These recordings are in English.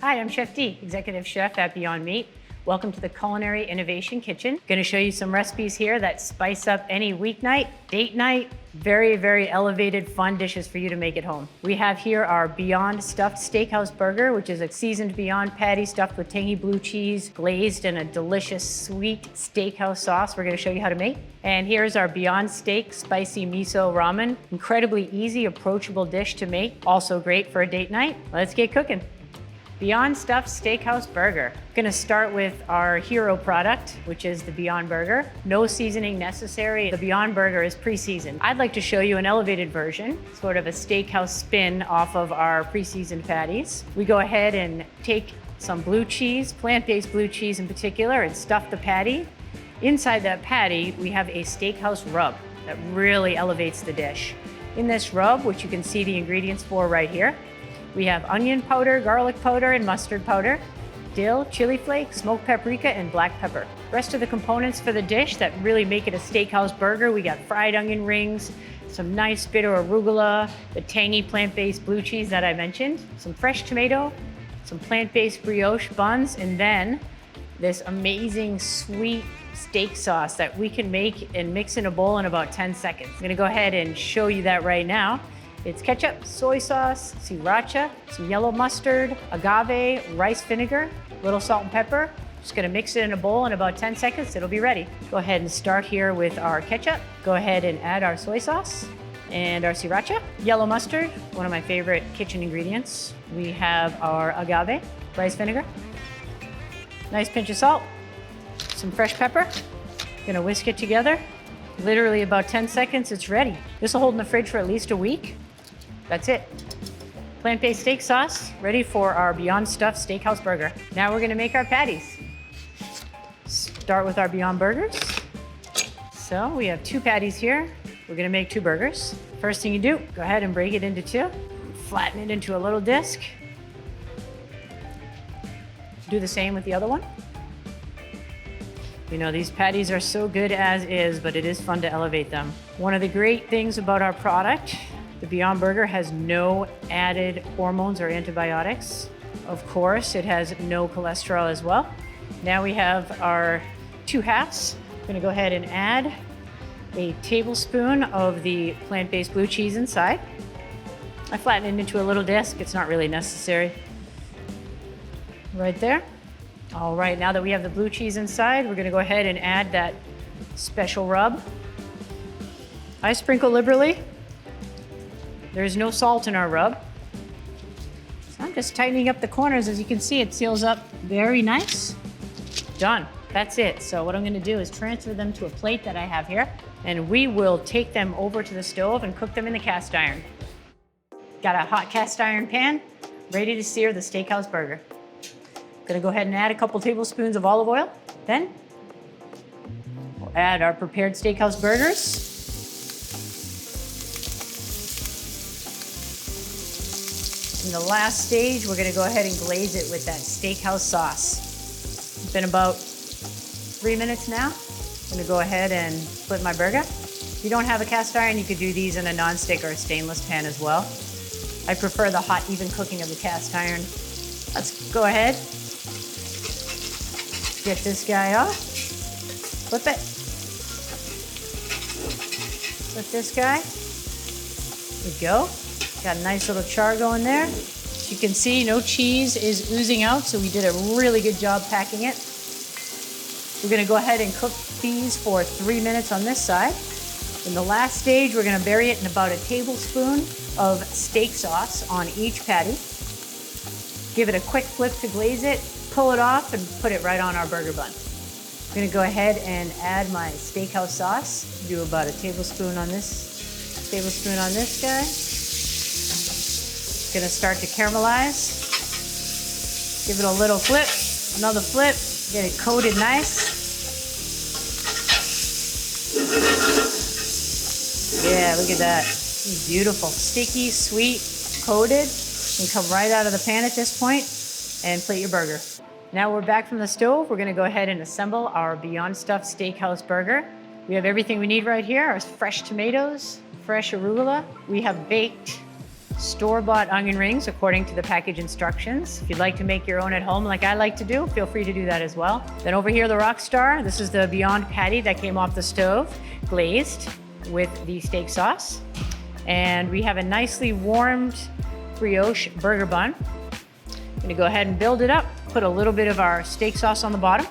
Hi, I'm Chef D, Executive Chef at Beyond Meat. Welcome to the Culinary Innovation Kitchen. Gonna show you some recipes here that spice up any weeknight, date night, very elevated, fun dishes for you to make at home. We have here our Beyond Stuffed Steakhouse Burger, which is a seasoned Beyond patty stuffed with tangy blue cheese, glazed in a delicious sweet steakhouse sauce we're gonna show you how to make. And here's our Beyond Steak Spicy Miso Ramen. Incredibly easy, approachable dish to make. Also great for a date night. Let's get cooking. Beyond Stuffed Steakhouse Burger. Gonna start with our hero product, which is the Beyond Burger. No seasoning necessary. The Beyond Burger is pre-seasoned. I'd like to show you an elevated version, sort of a steakhouse spin off of our pre-seasoned patties. We go ahead and take some blue cheese, plant-based blue cheese in particular, and stuff the patty. Inside that patty, we have a steakhouse rub that really elevates the dish. In this rub, which you can see the ingredients for right here, we have onion powder, garlic powder, and mustard powder, dill, chili flakes, smoked paprika, and black pepper. Rest of the components for the dish that really make it a steakhouse burger, we got fried onion rings, some nice bitter arugula, the tangy plant-based blue cheese that I mentioned, some fresh tomato, some plant-based brioche buns, and then this amazing sweet steak sauce that we can make and mix in a bowl in about 10 seconds. I'm gonna go ahead and show you that right now. It's ketchup, soy sauce, sriracha, some yellow mustard, agave, rice vinegar, a little salt and pepper. Just gonna mix it in a bowl in about 10 seconds, it'll be ready. Go ahead and start here with our ketchup. Go ahead and add our soy sauce and our sriracha. Yellow mustard, one of my favorite kitchen ingredients. We have our agave, rice vinegar, nice pinch of salt, some fresh pepper. Gonna whisk it together. Literally about 10 seconds, it's ready. This will hold in the fridge for at least a week. That's it. Plant-based steak sauce, ready for our Beyond Stuffed Steakhouse Burger. Now we're gonna make our patties. Start with our Beyond Burgers. So we have 2 patties here. We're gonna make 2 burgers. First thing you do, go ahead and break it into 2. Flatten it into a little disc. Do the same with the other one. You know, these patties are so good as is, but it is fun to elevate them. One of the great things about our product, the Beyond Burger has no added hormones or antibiotics. Of course, it has no cholesterol as well. Now we have our 2 halves. I'm gonna go ahead and add a tablespoon of the plant-based blue cheese inside. I flatten it into a little disc. It's not really necessary. Right there. All right, now that we have the blue cheese inside, we're gonna go ahead and add that special rub. I sprinkle liberally. There's no salt in our rub. So I'm just tightening up the corners. As you can see, it seals up very nice. Done, that's it. So what I'm gonna do is transfer them to a plate that I have here, and we will take them over to the stove and cook them in the cast iron. Got a hot cast iron pan, ready to sear the steakhouse burger. Gonna go ahead and add a couple tablespoons of olive oil. Then we'll add our prepared steakhouse burgers. In the last stage, we're gonna go ahead and glaze it with that steakhouse sauce. It's been about 3 minutes now. I'm gonna go ahead and flip my burger. If you don't have a cast iron, you could do these in a non-stick or a stainless pan as well. I prefer the hot, even cooking of the cast iron. Let's go ahead. Get this guy off. Flip it. Flip this guy. There we go. Got a nice little char going there. As you can see, no cheese is oozing out, so we did a really good job packing it. We're gonna go ahead and cook these for 3 minutes on this side. In the last stage, we're gonna bury it in about a tablespoon of steak sauce on each patty. Give it a quick flip to glaze it, pull it off, and put it right on our burger bun. I'm gonna go ahead and add my steakhouse sauce. Do about a tablespoon on this guy. It's gonna start to caramelize. Give it a little flip, another flip, get it coated nice. Yeah, look at that. It's beautiful, sticky, sweet, coated. You can come right out of the pan at this point and plate your burger. Now we're back from the stove. We're gonna go ahead and assemble our Beyond Stuffed Steakhouse Burger. We have everything we need right here. Our fresh tomatoes, fresh arugula. We have baked store-bought onion rings according to the package instructions. If you'd like to make your own at home like I like to do, feel free to do that as well. Then over here, the rock star. This is the Beyond patty that came off the stove, glazed with the steak sauce. And we have a nicely warmed brioche burger bun. I'm gonna go ahead and build it up, put a little bit of our steak sauce on the bottom,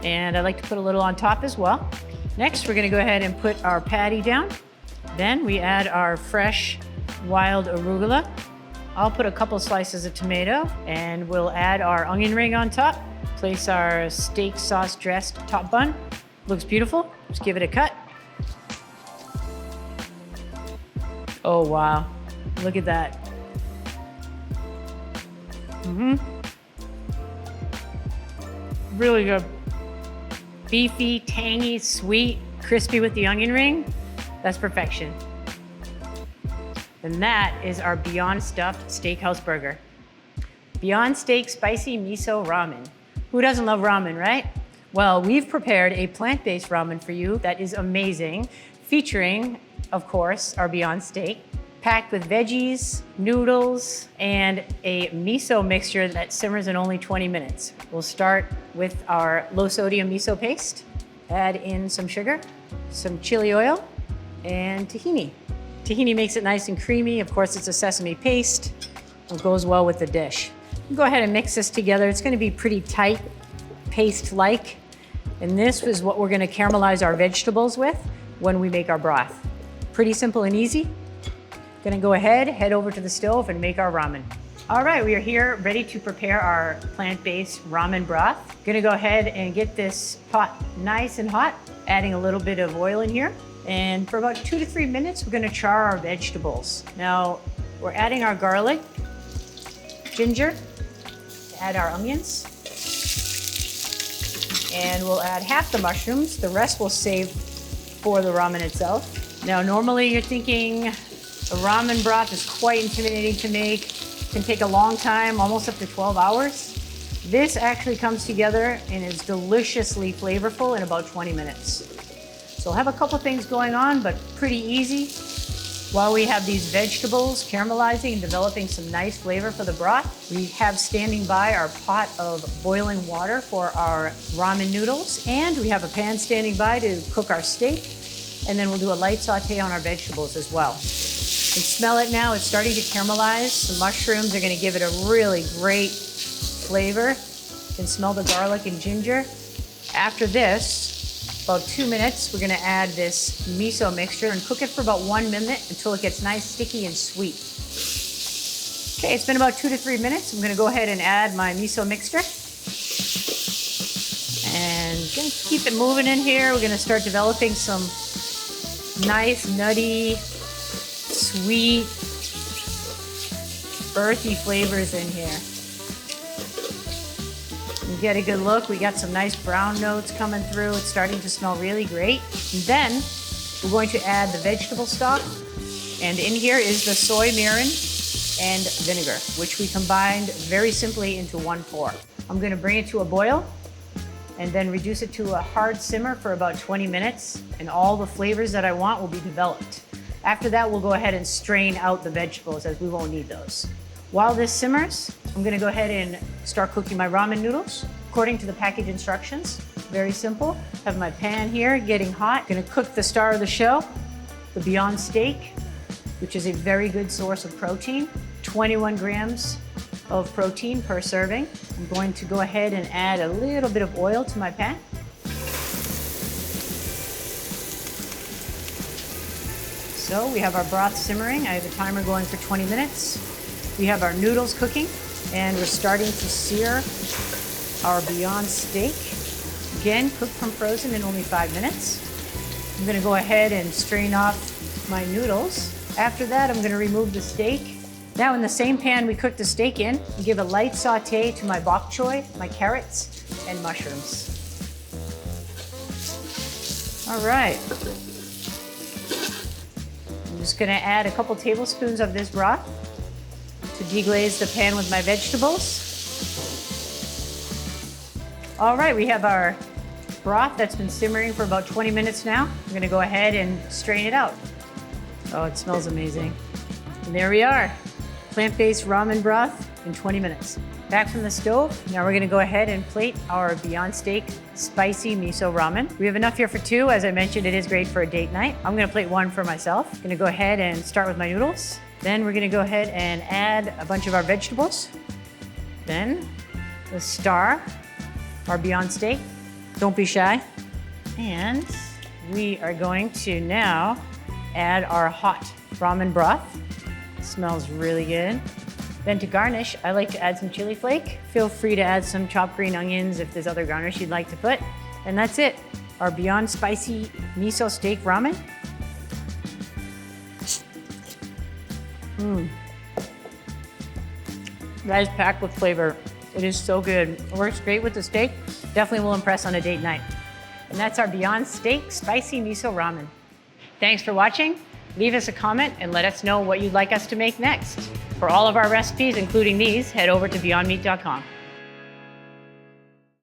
and I like to put a little on top as well. Next, we're gonna go ahead and put our patty down. Then we add our fresh wild arugula. I'll put a couple slices of tomato, and we'll add our onion ring on top. Place our steak sauce dressed top bun. Looks beautiful. Just give it a cut. Oh wow, look at that. Really good. Beefy, tangy, sweet, crispy with the onion ring. That's perfection. And that is our Beyond Stuffed Steakhouse burger. Beyond Steak Spicy Miso Ramen. Who doesn't love ramen, right? Well, we've prepared a plant-based ramen for you that is amazing, featuring, of course, our Beyond Steak, packed with veggies, noodles, and a miso mixture that simmers in only 20 minutes. We'll start with our low-sodium miso paste, add in some sugar, some chili oil, and tahini. Tahini makes it nice and creamy. Of course, it's a sesame paste. It goes well with the dish. Go ahead and mix this together. It's gonna be pretty tight, paste-like. And this is what we're gonna caramelize our vegetables with when we make our broth. Pretty simple and easy. Gonna go ahead, head over to the stove and make our ramen. All right, we are here ready to prepare our plant-based ramen broth. Gonna go ahead and get this pot nice and hot, adding a little bit of oil in here. And for about 2 to 3 minutes, we're gonna char our vegetables. Now, we're adding our garlic, ginger, add our onions, and we'll add half the mushrooms. The rest we'll save for the ramen itself. Now, normally you're thinking a ramen broth is quite intimidating to make, can take a long time, almost up to 12 hours. This actually comes together and is deliciously flavorful in about 20 minutes. So we'll have a couple things going on, but pretty easy while we have these vegetables caramelizing and developing some nice flavor for the broth. We have standing by our pot of boiling water for our ramen noodles, and we have a pan standing by to cook our steak, and then we'll do a light saute on our vegetables as well. You can smell it now, it's starting to caramelize. The mushrooms are gonna give it a really great flavor. You can smell the garlic and ginger. After this, about 2 minutes, we're gonna add this miso mixture and cook it for about 1 minute until it gets nice, sticky, and sweet. Okay, it's been about 2 to 3 minutes. I'm gonna go ahead and add my miso mixture. And gonna keep it moving in here. We're gonna start developing some nice, nutty, sweet, earthy flavors in here. You get a good look. We got some nice brown notes coming through. It's starting to smell really great. And then we're going to add the vegetable stock. And in here is the soy mirin and vinegar, which we combined very simply into one pour. I'm gonna bring it to a boil and then reduce it to a hard simmer for about 20 minutes. And all the flavors that I want will be developed. After that, we'll go ahead and strain out the vegetables as we won't need those. While this simmers, I'm gonna go ahead and start cooking my ramen noodles according to the package instructions. Very simple. Have my pan here getting hot. Gonna cook the star of the show, the Beyond Steak, which is a very good source of protein. 21 grams of protein per serving. I'm going to go ahead and add a little bit of oil to my pan. So we have our broth simmering. I have a timer going for 20 minutes. We have our noodles cooking, and we're starting to sear our Beyond Steak. Again, cooked from frozen in only 5 minutes. I'm gonna go ahead and strain off my noodles. After that, I'm gonna remove the steak. Now in the same pan we cooked the steak in, give a light saute to my bok choy, my carrots, and mushrooms. All right. I'm just gonna add a couple tablespoons of this broth to deglaze the pan with my vegetables. All right, we have our broth that's been simmering for about 20 minutes now. I'm gonna go ahead and strain it out. Oh, it smells amazing. And there we are. plant-based ramen broth in 20 minutes. Back from the stove, now we're gonna go ahead and plate our Beyond Steak spicy miso ramen. We have enough here for 2. As I mentioned, it is great for a date night. I'm gonna plate 1 for myself. Gonna go ahead and start with my noodles. Then we're gonna go ahead and add a bunch of our vegetables. Then the star, our Beyond Steak. Don't be shy. And we are going to now add our hot ramen broth. It smells really good. Then to garnish, I like to add some chili flake. Feel free to add some chopped green onions if there's other garnish you'd like to put. And that's it, our Beyond Spicy Miso Steak Ramen. That is packed with flavor. It is so good. It works great with the steak. Definitely will impress on a date night. And that's our Beyond Steak Spicy Miso Ramen. Thanks for watching. Leave us a comment and let us know what you'd like us to make next. For all of our recipes, including these, head over to beyondmeat.com.